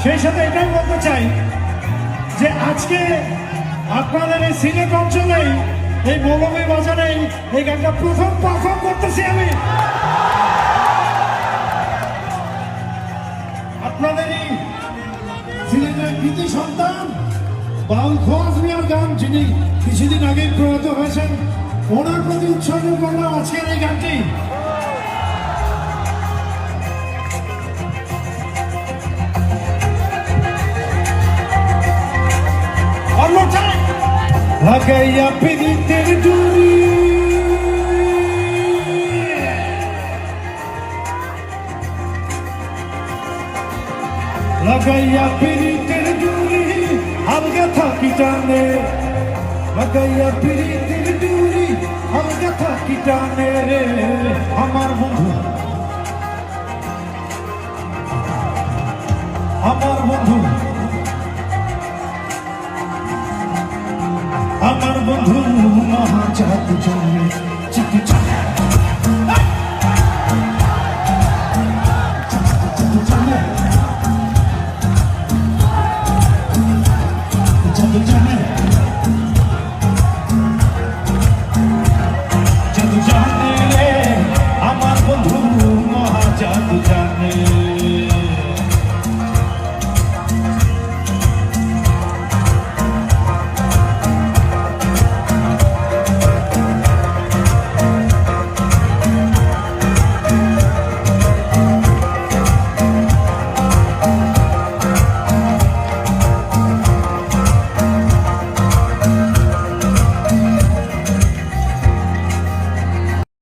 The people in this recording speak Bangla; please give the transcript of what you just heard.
সেই সাথে এটাই বলতে চাই যে আজকে আপনাদের এই সিলেট অঞ্চলে এই মৌলভী বাজারে এই গানটা প্রথম পারফর্ম করতেছি আমি। আপনাদের এই সিলেটের কৃতি সন্তান বাউল খোয়াজ মিয়ার গান, যিনি কিছুদিন আগে প্রয়াত হয়েছেন, ওনার প্রতি উৎসর্গ করলাম আজকের এই গানটি। লাগাইয়া পিরিতের ডুরি, লাগাইয়া পিরিতের ডুরি আলগা থাকি টানে, লাগাইয়া পিরিতের ডুরি আলগা থাকি টানে রে আমার বন্ধু, আমার বন্ধু, আমার বন্ধু মহাজাত জন্মে